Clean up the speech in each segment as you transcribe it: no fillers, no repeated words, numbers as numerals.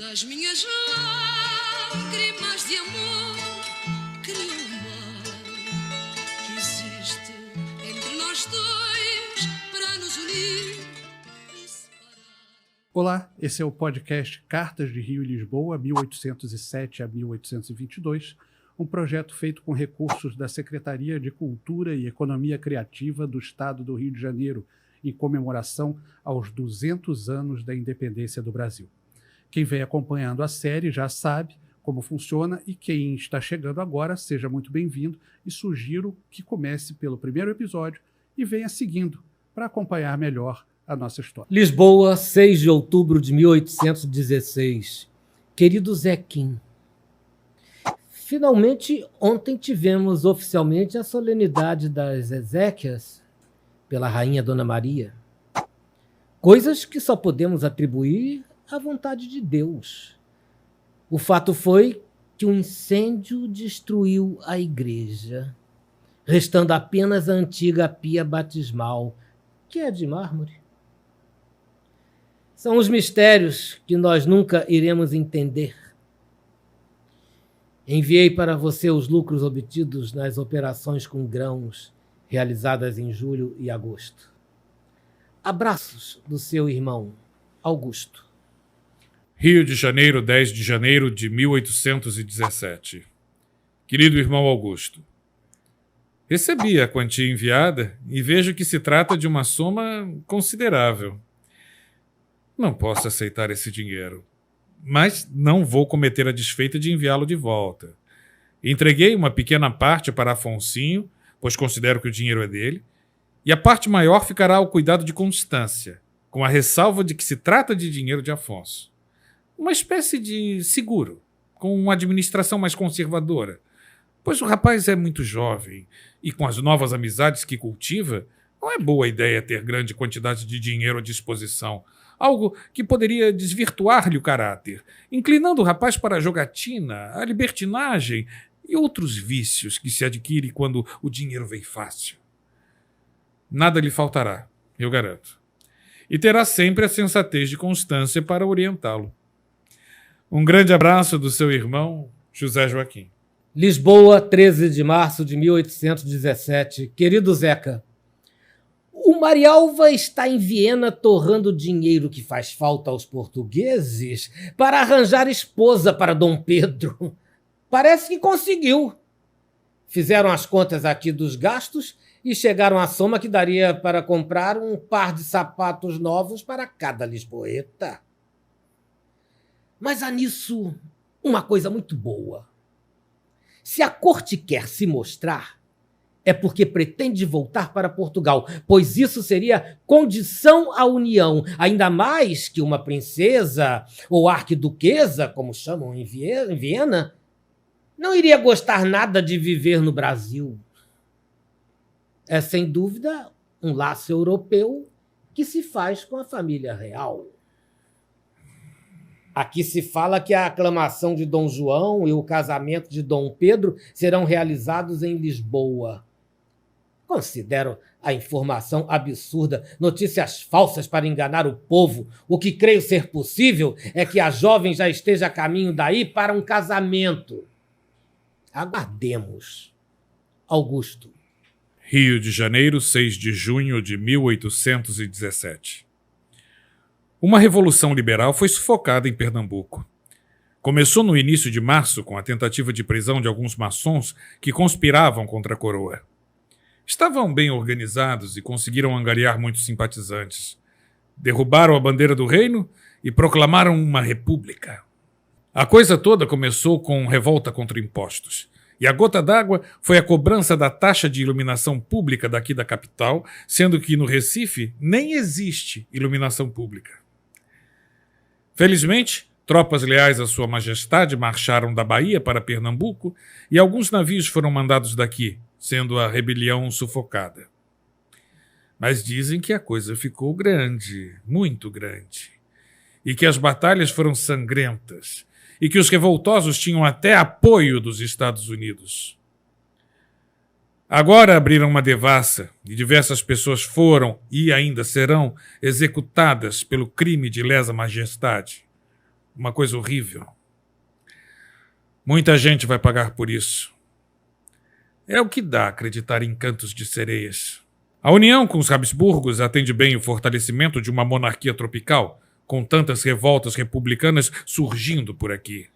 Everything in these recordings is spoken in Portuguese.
Das minhas lágrimas de amor cria um mar que existe entre nós dois para nos unir e separar. Olá, esse é o podcast Cartas de Rio e Lisboa, 1807 a 1822, um projeto feito com recursos da Secretaria de Cultura e Economia Criativa do Estado do Rio de Janeiro, em comemoração aos 200 anos da independência do Brasil. Quem vem acompanhando a série já sabe como funciona e quem está chegando agora, seja muito bem-vindo e sugiro que comece pelo primeiro episódio e venha seguindo para acompanhar melhor a nossa história. Lisboa, 6 de outubro de 1816. Querido Zequim, finalmente ontem tivemos oficialmente a solenidade das exéquias pela Rainha Dona Maria. Coisas que só podemos atribuir à vontade de Deus. O fato foi que um incêndio destruiu a igreja, restando apenas a antiga pia batismal, que é de mármore. São os mistérios que nós nunca iremos entender. Enviei para você os lucros obtidos nas operações com grãos realizadas em julho e agosto. Abraços do seu irmão, Augusto. Rio de Janeiro, 10 de janeiro de 1817. Querido irmão Augusto, recebi a quantia enviada e vejo que se trata de uma soma considerável. Não posso aceitar esse dinheiro, mas não vou cometer a desfeita de enviá-lo de volta. Entreguei uma pequena parte para Afonsinho, pois considero que o dinheiro é dele, e a parte maior ficará ao cuidado de Constância, com a ressalva de que se trata de dinheiro de Afonso. Uma espécie de seguro, com uma administração mais conservadora, pois o rapaz é muito jovem e com as novas amizades que cultiva, não é boa ideia ter grande quantidade de dinheiro à disposição, algo que poderia desvirtuar-lhe o caráter, inclinando o rapaz para a jogatina, a libertinagem e outros vícios que se adquire quando o dinheiro vem fácil. Nada lhe faltará, eu garanto. E terá sempre a sensatez de Constância para orientá-lo. Um grande abraço do seu irmão, José Joaquim. Lisboa, 13 de março de 1817. Querido Zeca, o Marialva está em Viena torrando o dinheiro que faz falta aos portugueses para arranjar esposa para Dom Pedro. Parece que conseguiu. Fizeram as contas aqui dos gastos e chegaram à soma que daria para comprar um par de sapatos novos para cada lisboeta. Mas há nisso uma coisa muito boa. Se a corte quer se mostrar, é porque pretende voltar para Portugal, pois isso seria condição à união, ainda mais que uma princesa ou arquiduquesa, como chamam em Viena, não iria gostar nada de viver no Brasil. É, sem dúvida, um laço europeu que se faz com a família real. Aqui se fala que a aclamação de Dom João e o casamento de Dom Pedro serão realizados em Lisboa. Considero a informação absurda, notícias falsas para enganar o povo. O que creio ser possível é que a jovem já esteja a caminho daí para um casamento. Aguardemos. Augusto. Rio de Janeiro, 6 de junho de 1817. Uma revolução liberal foi sufocada em Pernambuco. Começou no início de março com a tentativa de prisão de alguns maçons que conspiravam contra a coroa. Estavam bem organizados e conseguiram angariar muitos simpatizantes. Derrubaram a bandeira do reino e proclamaram uma república. A coisa toda começou com revolta contra impostos. E a gota d'água foi a cobrança da taxa de iluminação pública daqui da capital, sendo que no Recife nem existe iluminação pública. Felizmente, tropas leais à Sua Majestade marcharam da Bahia para Pernambuco e alguns navios foram mandados daqui, sendo a rebelião sufocada. Mas dizem que a coisa ficou grande, muito grande, e que as batalhas foram sangrentas, e que os revoltosos tinham até apoio dos Estados Unidos. Agora abriram uma devassa e diversas pessoas foram e ainda serão executadas pelo crime de lesa majestade. Uma coisa horrível. Muita gente vai pagar por isso. É o que dá acreditar em cantos de sereias. A união com os Habsburgos atende bem o fortalecimento de uma monarquia tropical, com tantas revoltas republicanas surgindo por aqui.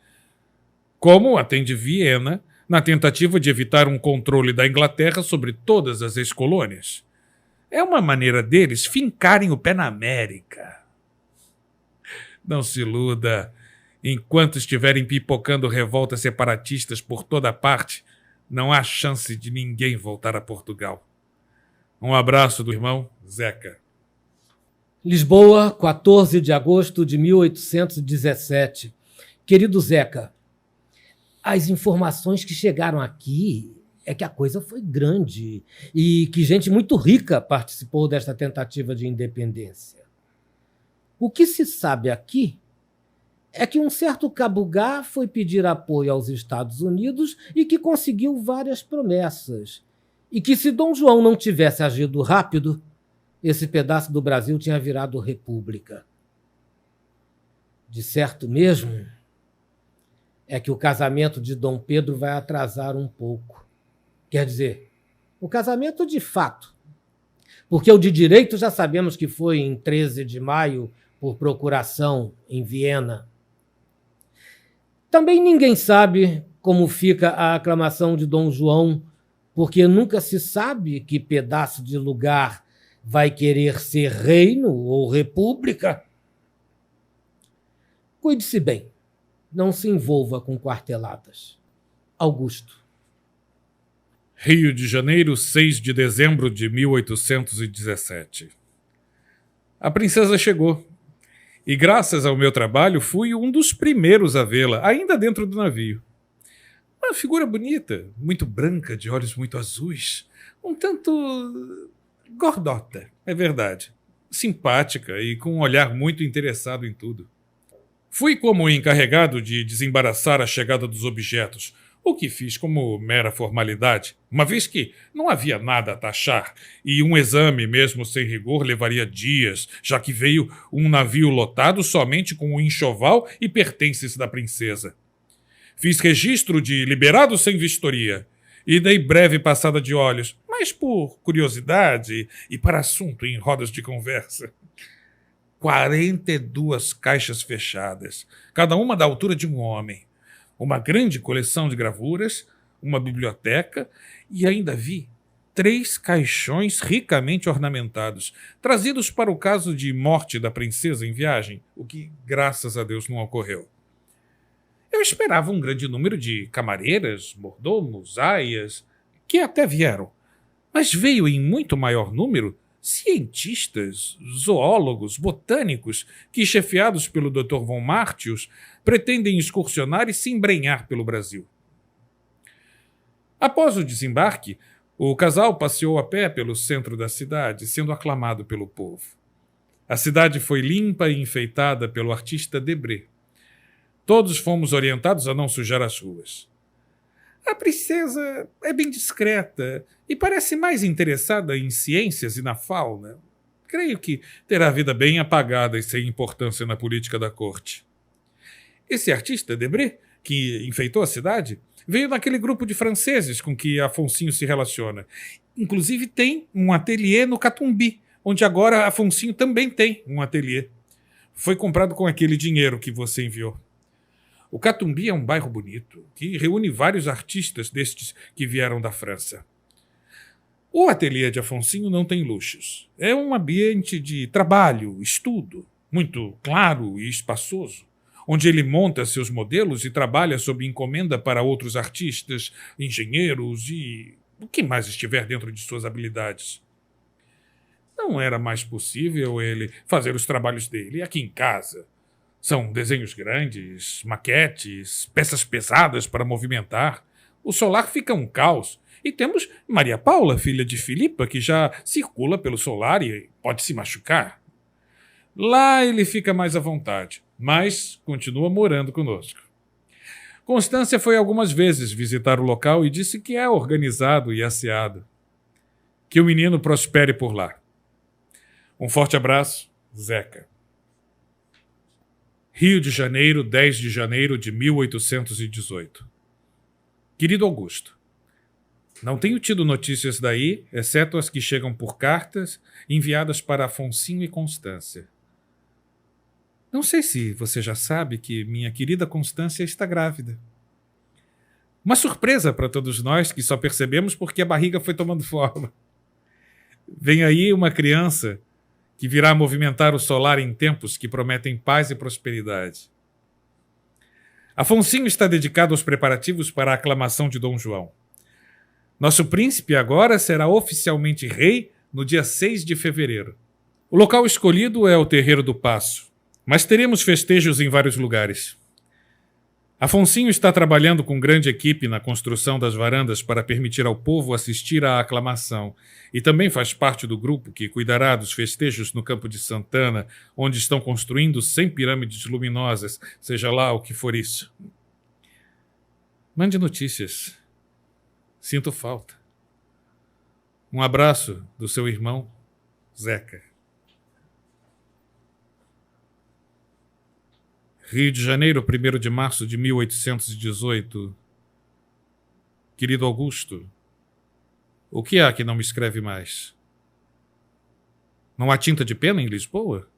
Como atende Viena na tentativa de evitar um controle da Inglaterra sobre todas as ex-colônias. É uma maneira deles fincarem o pé na América. Não se iluda. Enquanto estiverem pipocando revoltas separatistas por toda parte, não há chance de ninguém voltar a Portugal. Um abraço do irmão Zeca. Lisboa, 14 de agosto de 1817. Querido Zeca, as informações que chegaram aqui é que a coisa foi grande e que gente muito rica participou desta tentativa de independência. O que se sabe aqui é que um certo Cabugá foi pedir apoio aos Estados Unidos e que conseguiu várias promessas. E que se Dom João não tivesse agido rápido, esse pedaço do Brasil tinha virado república. De certo mesmo é que o casamento de Dom Pedro vai atrasar um pouco. Quer dizer, o casamento de fato. Porque o de direito já sabemos que foi em 13 de maio, por procuração, em Viena. Também ninguém sabe como fica a aclamação de Dom João, porque nunca se sabe que pedaço de lugar vai querer ser reino ou república. Cuide-se bem, não se envolva com quarteladas. Augusto. Rio de Janeiro, 6 de dezembro de 1817. A princesa chegou. E graças ao meu trabalho fui um dos primeiros a vê-la, ainda dentro do navio. Uma figura bonita, muito branca, de olhos muito azuis, um tanto gordota, é verdade, simpática e com um olhar muito interessado em tudo. Fui como encarregado de desembaraçar a chegada dos objetos, o que fiz como mera formalidade, uma vez que não havia nada a taxar, e um exame, mesmo sem rigor, levaria dias, já que veio um navio lotado somente com o enxoval e pertences da princesa. Fiz registro de liberado sem vistoria, e dei breve passada de olhos, mas por curiosidade e para assunto em rodas de conversa. 42 caixas fechadas, cada uma da altura de um homem. Uma grande coleção de gravuras, uma biblioteca e ainda vi 3 caixões ricamente ornamentados, trazidos para o caso de morte da princesa em viagem, o que, graças a Deus, não ocorreu. Eu esperava um grande número de camareiras, mordomos, aias, que até vieram, mas veio em muito maior número cientistas, zoólogos, botânicos, que, chefiados pelo Dr. von Martius, pretendem excursionar e se embrenhar pelo Brasil. Após o desembarque, o casal passeou a pé pelo centro da cidade, sendo aclamado pelo povo. A cidade foi limpa e enfeitada pelo artista Debré. Todos fomos orientados a não sujar as ruas. A princesa é bem discreta e parece mais interessada em ciências e na fauna. Creio que terá a vida bem apagada e sem importância na política da corte. Esse artista, Debré, que enfeitou a cidade, veio naquele grupo de franceses com que Afonsinho se relaciona. Inclusive tem um ateliê no Catumbi, onde agora Afonsinho também tem um ateliê. Foi comprado com aquele dinheiro que você enviou. O Catumbi é um bairro bonito, que reúne vários artistas destes que vieram da França. O ateliê de Afonsinho não tem luxos. É um ambiente de trabalho, estudo, muito claro e espaçoso, onde ele monta seus modelos e trabalha sob encomenda para outros artistas, engenheiros e o que mais estiver dentro de suas habilidades. Não era mais possível ele fazer os trabalhos dele aqui em casa. São desenhos grandes, maquetes, peças pesadas para movimentar. O solar fica um caos. E temos Maria Paula, filha de Filipa, que já circula pelo solar e pode se machucar. Lá ele fica mais à vontade, mas continua morando conosco. Constância foi algumas vezes visitar o local e disse que é organizado e asseado. Que o menino prospere por lá. Um forte abraço, Zeca. Rio de Janeiro, 10 de janeiro de 1818. Querido Augusto, não tenho tido notícias daí, exceto as que chegam por cartas enviadas para Afonsinho e Constância. Não sei se você já sabe que minha querida Constância está grávida. Uma surpresa para todos nós que só percebemos porque a barriga foi tomando forma. Vem aí uma criança que virá movimentar o solar em tempos que prometem paz e prosperidade. Afonsinho está dedicado aos preparativos para a aclamação de Dom João. Nosso príncipe agora será oficialmente rei no dia 6 de fevereiro. O local escolhido é o Terreiro do Paço, mas teremos festejos em vários lugares. Afonsinho está trabalhando com grande equipe na construção das varandas para permitir ao povo assistir à aclamação e também faz parte do grupo que cuidará dos festejos no Campo de Santana, onde estão construindo 100 pirâmides luminosas, seja lá o que for isso. Mande notícias. Sinto falta. Um abraço do seu irmão, Zeca. Rio de Janeiro, 1º de março de 1818. Querido Augusto, o que há que não me escreve mais? Não há tinta de pena em Lisboa?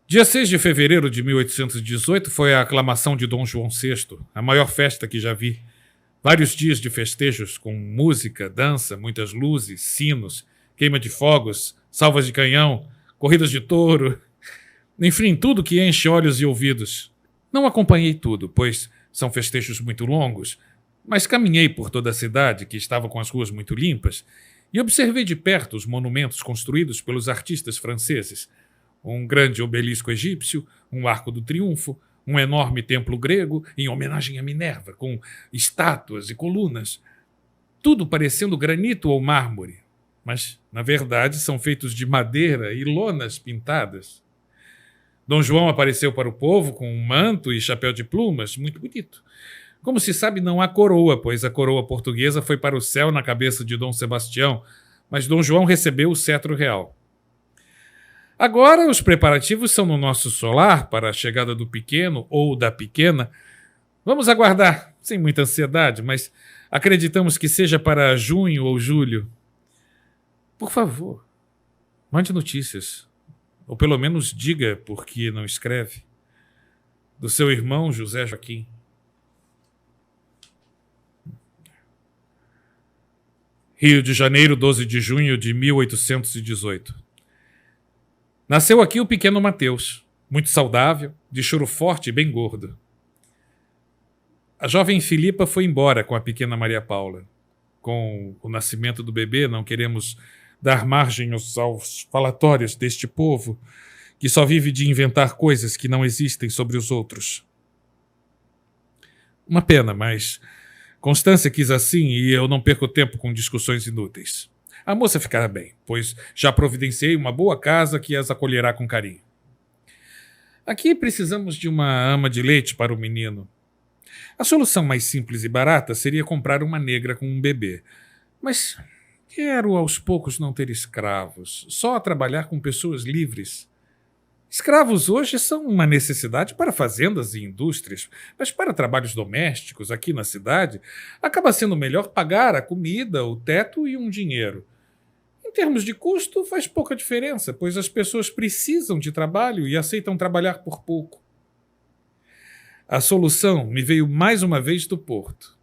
Dia 6 de fevereiro de 1818 foi a aclamação de Dom João VI, a maior festa que já vi. Vários dias de festejos com música, dança, muitas luzes, sinos, queima de fogos, salvas de canhão, corridas de touro, enfim, tudo que enche olhos e ouvidos. Não acompanhei tudo, pois são festejos muito longos, mas caminhei por toda a cidade, que estava com as ruas muito limpas, e observei de perto os monumentos construídos pelos artistas franceses. Um grande obelisco egípcio, um arco do triunfo, um enorme templo grego em homenagem a Minerva, com estátuas e colunas. Tudo parecendo granito ou mármore, mas, na verdade, são feitos de madeira e lonas pintadas. Dom João apareceu para o povo com um manto e chapéu de plumas, muito bonito. Como se sabe, não há coroa, pois a coroa portuguesa foi para o céu na cabeça de Dom Sebastião, mas Dom João recebeu o cetro real. Agora, os preparativos são no nosso solar para a chegada do pequeno ou da pequena. Vamos aguardar, sem muita ansiedade, mas acreditamos que seja para junho ou julho. Por favor, mande notícias, ou pelo menos diga por que não escreve. Do seu irmão José Joaquim. Rio de Janeiro, 12 de junho de 1818. Nasceu aqui o pequeno Mateus, muito saudável, de choro forte e bem gordo. A jovem Filipa foi embora com a pequena Maria Paula. Com o nascimento do bebê, não queremos dar margem aos falatórios deste povo que só vive de inventar coisas que não existem sobre os outros. Uma pena, mas Constância quis assim e eu não perco tempo com discussões inúteis. A moça ficará bem, pois já providenciei uma boa casa que as acolherá com carinho. Aqui precisamos de uma ama de leite para o menino. A solução mais simples e barata seria comprar uma negra com um bebê. Mas quero aos poucos não ter escravos, só trabalhar com pessoas livres. Escravos hoje são uma necessidade para fazendas e indústrias, mas para trabalhos domésticos aqui na cidade, acaba sendo melhor pagar a comida, o teto e um dinheiro. Em termos de custo, faz pouca diferença, pois as pessoas precisam de trabalho e aceitam trabalhar por pouco. A solução me veio mais uma vez do Porto.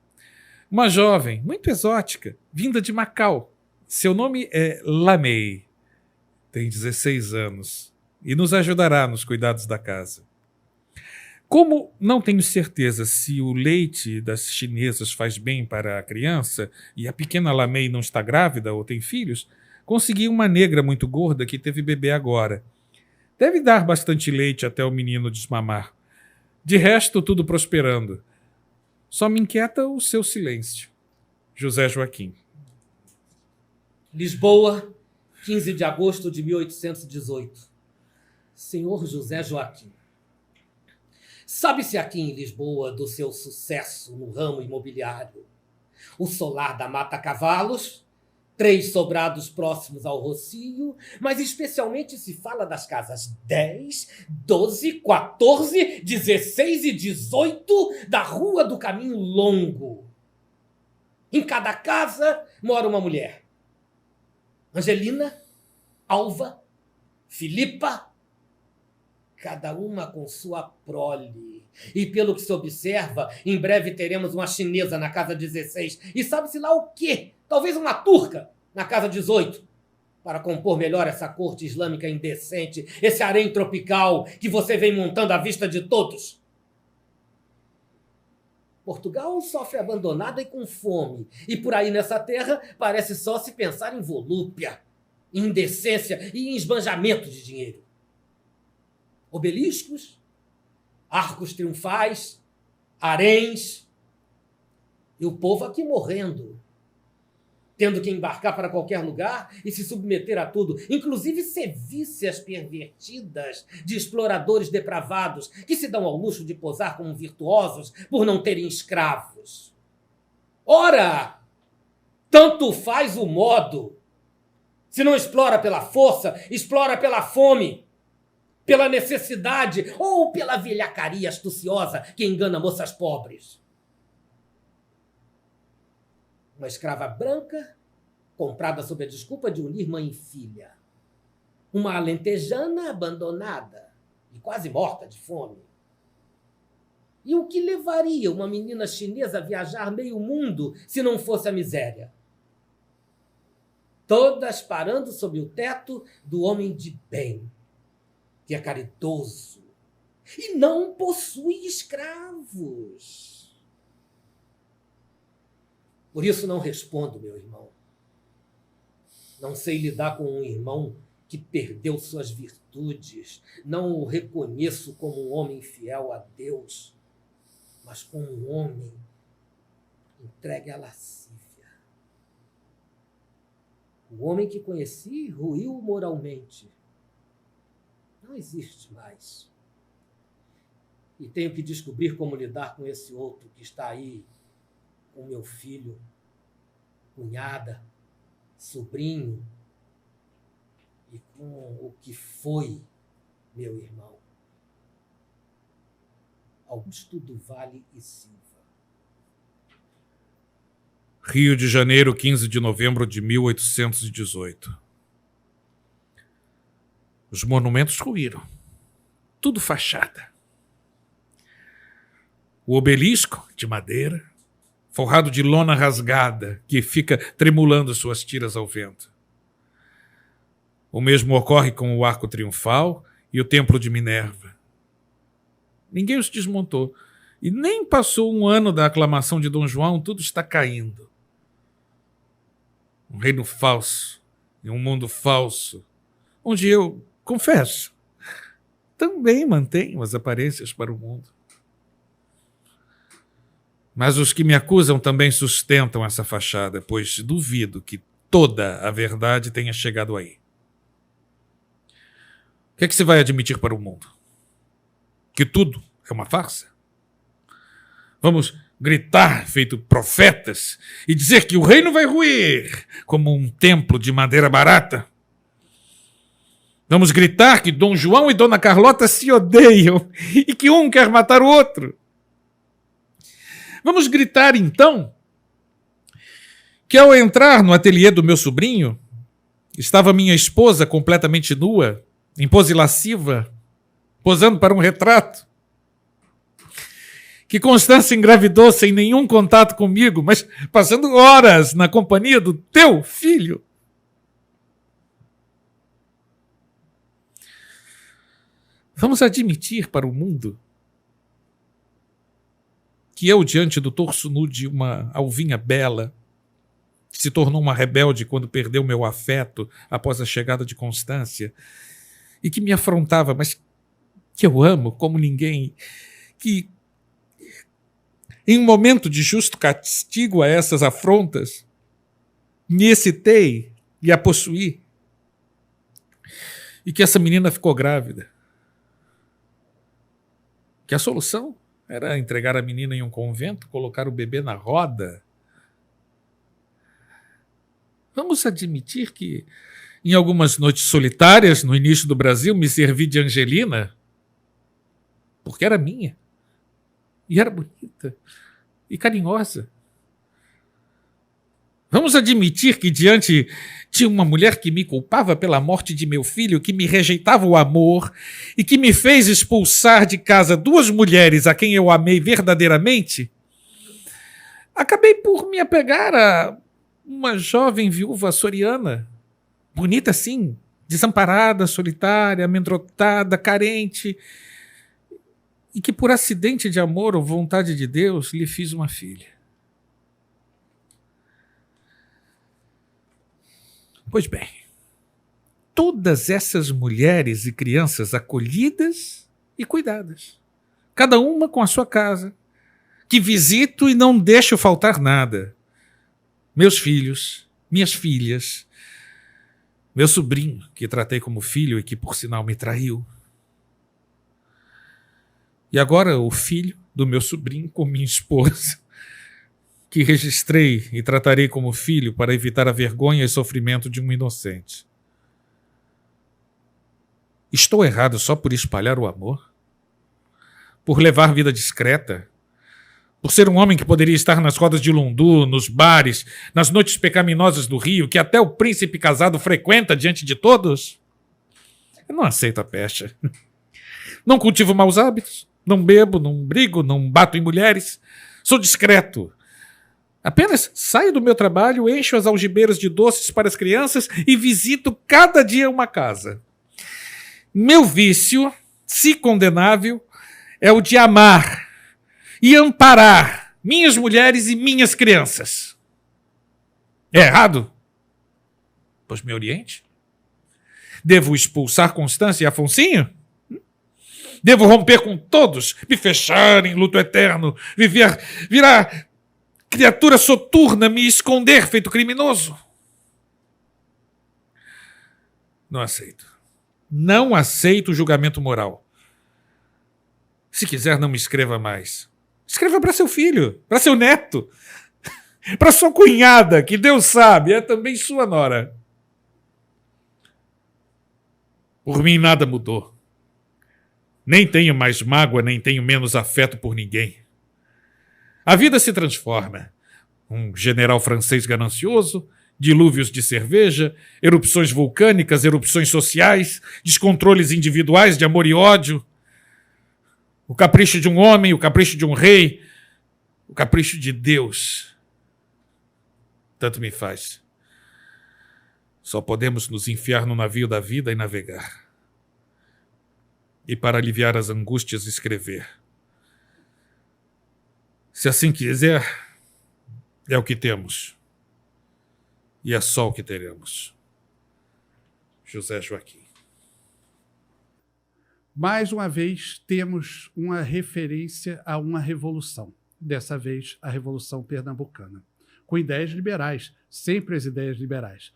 Uma jovem, muito exótica, vinda de Macau. Seu nome é Lamei. Tem 16 anos e nos ajudará nos cuidados da casa. Como não tenho certeza se o leite das chinesas faz bem para a criança e a pequena Lamei não está grávida ou tem filhos, consegui uma negra muito gorda que teve bebê agora. Deve dar bastante leite até o menino desmamar. De resto, tudo prosperando. Só me inquieta o seu silêncio. José Joaquim. Lisboa, 15 de agosto de 1818. Senhor José Joaquim, sabe-se aqui em Lisboa do seu sucesso no ramo imobiliário. O solar da Mata Cavalos 3 sobrados próximos ao Rocio, mas especialmente se fala das casas 10, 12, 14, 16 e 18 da Rua do Caminho Longo. Em cada casa mora uma mulher. Angelina, Alva, Filipa, cada uma com sua prole. E pelo que se observa, em breve teremos uma chinesa na casa 16 e sabe-se lá o quê? Talvez uma turca na casa 18, para compor melhor essa corte islâmica indecente, esse harém tropical que você vem montando à vista de todos. Portugal sofre abandonada e com fome, e por aí nessa terra parece só se pensar em volúpia, em indecência e em esbanjamento de dinheiro. Obeliscos, arcos triunfais, haréns, e o povo aqui morrendo, tendo que embarcar para qualquer lugar e se submeter a tudo, inclusive sevícias pervertidas de exploradores depravados que se dão ao luxo de posar como virtuosos por não terem escravos. Ora, tanto faz o modo. Se não explora pela força, explora pela fome, pela necessidade ou pela velhacaria astuciosa que engana moças pobres. Uma escrava branca, comprada sob a desculpa de unir mãe e filha. Uma alentejana abandonada e quase morta de fome. E o que levaria uma menina chinesa a viajar meio mundo se não fosse a miséria? Todas parando sob o teto do homem de bem, que é caridoso e não possui escravos. Por isso não respondo, meu irmão. Não sei lidar com um irmão que perdeu suas virtudes. Não o reconheço como um homem fiel a Deus, mas como um homem entregue à lascívia. O homem que conheci ruiu moralmente. Não existe mais. E tenho que descobrir como lidar com esse outro que está aí, com meu filho, cunhada, sobrinho e com o que foi meu irmão. Augusto do Vale e Silva. Rio de Janeiro, 15 de novembro de 1818. Os monumentos ruíram. Tudo fachada. O obelisco, de madeira, forrado de lona rasgada, que fica tremulando suas tiras ao vento. O mesmo ocorre com o arco triunfal e o templo de Minerva. Ninguém os desmontou. E nem passou um ano da aclamação de Dom João, tudo está caindo. Um reino falso e um mundo falso, onde eu, confesso, também mantenho as aparências para o mundo. Mas os que me acusam também sustentam essa fachada, pois duvido que toda a verdade tenha chegado aí. O que é que se vai admitir para o mundo? Que tudo é uma farsa? Vamos gritar, feito profetas, e dizer que o reino vai ruir como um templo de madeira barata? Vamos gritar que Dom João e Dona Carlota se odeiam e que um quer matar o outro? Vamos gritar, então, que ao entrar no ateliê do meu sobrinho, estava minha esposa completamente nua, em pose lasciva, posando para um retrato? Que Constância engravidou sem nenhum contato comigo, mas passando horas na companhia do teu filho? Vamos admitir para o mundo que eu, diante do torso nu de uma alvinha bela, que se tornou uma rebelde quando perdeu meu afeto após a chegada de Constância, e que me afrontava, mas que eu amo como ninguém, que em um momento de justo castigo a essas afrontas, me excitei e a possuí, e que essa menina ficou grávida. Que a solução era entregar a menina em um convento, colocar o bebê na roda. Vamos admitir que, em algumas noites solitárias, no início do Brasil, me servi de Angelina, porque era minha, e era bonita, e carinhosa. Vamos admitir que, diante de uma mulher que me culpava pela morte de meu filho, que me rejeitava o amor e que me fez expulsar de casa 2 mulheres a quem eu amei verdadeiramente, acabei por me apegar a uma jovem viúva açoriana, bonita sim, desamparada, solitária, amedrontada, carente, e que por acidente de amor ou vontade de Deus lhe fiz uma filha. Pois bem, todas essas mulheres e crianças acolhidas e cuidadas, cada uma com a sua casa, que visito e não deixo faltar nada. Meus filhos, minhas filhas, meu sobrinho, que tratei como filho e que por sinal me traiu. E agora o filho do meu sobrinho com minha esposa, que registrei e tratarei como filho para evitar a vergonha e sofrimento de um inocente. Estou errado só por espalhar o amor? Por levar vida discreta? Por ser um homem que poderia estar nas rodas de lundu, nos bares, nas noites pecaminosas do Rio, que até o príncipe casado frequenta diante de todos? Eu não aceito a pecha. Não cultivo maus hábitos, não bebo, não brigo, não bato em mulheres. Sou discreto. Apenas saio do meu trabalho, encho as algibeiras de doces para as crianças e visito cada dia uma casa. Meu vício, se condenável, é o de amar e amparar minhas mulheres e minhas crianças. É errado? Pois me oriente. Devo expulsar Constância e Afonsinho? Devo romper com todos, me fechar em luto eterno, virar criatura soturna, me esconder feito criminoso? Não aceito. Não aceito o julgamento moral. Se quiser, não me escreva mais. Escreva para seu filho, para seu neto, para sua cunhada, que Deus sabe, é também sua nora. Por mim nada mudou. Nem tenho mais mágoa, nem tenho menos afeto por ninguém. A vida se transforma. Um general francês ganancioso, dilúvios de cerveja, erupções vulcânicas, erupções sociais, descontroles individuais de amor e ódio. O capricho de um homem, o capricho de um rei, o capricho de Deus. Tanto me faz. Só podemos nos enfiar no navio da vida e navegar. E para aliviar as angústias, escrever. Se assim quiser, é o que temos. E é só o que teremos. José Joaquim. Mais uma vez, temos uma referência a uma revolução. Dessa vez, a Revolução Pernambucana. Com ideias liberais, sempre as ideias liberais.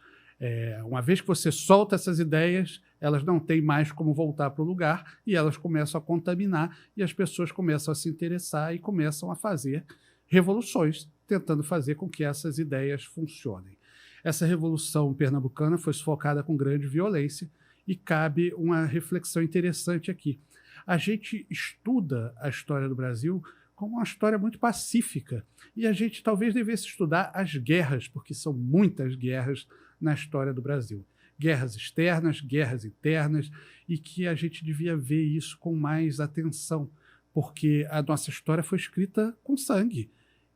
Uma vez que você solta essas ideias, elas não têm mais como voltar para o lugar e elas começam a contaminar e as pessoas começam a se interessar e começam a fazer revoluções, tentando fazer com que essas ideias funcionem. Essa Revolução Pernambucana foi sufocada com grande violência e cabe uma reflexão interessante aqui. A gente estuda a história do Brasil como uma história muito pacífica e a gente talvez devesse estudar as guerras, porque são muitas guerras na história do Brasil. Guerras externas, guerras internas, e que a gente devia ver isso com mais atenção, porque a nossa história foi escrita com sangue,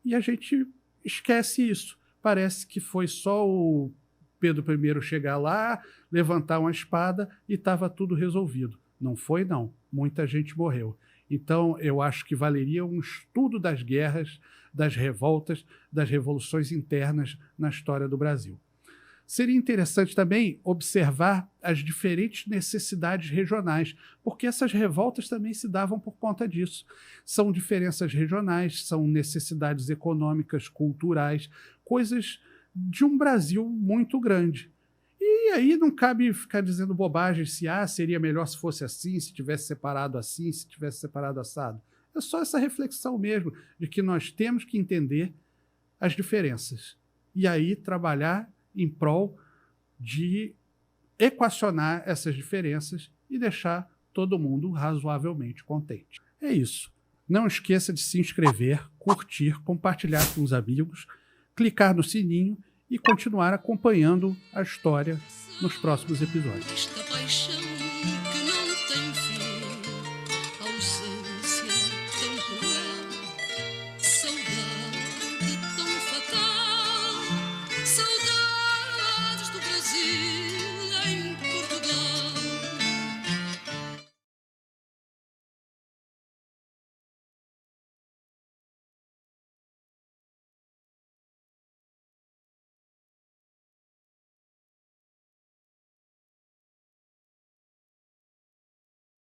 e a gente esquece isso. Parece que foi só o Pedro I chegar lá, levantar uma espada e estava tudo resolvido. Não foi, não. Muita gente morreu. Então, eu acho que valeria um estudo das guerras, das revoltas, das revoluções internas na história do Brasil. Seria interessante também observar as diferentes necessidades regionais, porque essas revoltas também se davam por conta disso. São diferenças regionais, são necessidades econômicas, culturais, coisas de um Brasil muito grande. E aí não cabe ficar dizendo bobagem se seria melhor se fosse assim, se tivesse separado assim, se tivesse separado assado. É só essa reflexão mesmo de que nós temos que entender as diferenças e aí trabalhar em prol de equacionar essas diferenças e deixar todo mundo razoavelmente contente. É isso. Não esqueça de se inscrever, curtir, compartilhar com os amigos, clicar no sininho e continuar acompanhando a história nos próximos episódios. Esta paixão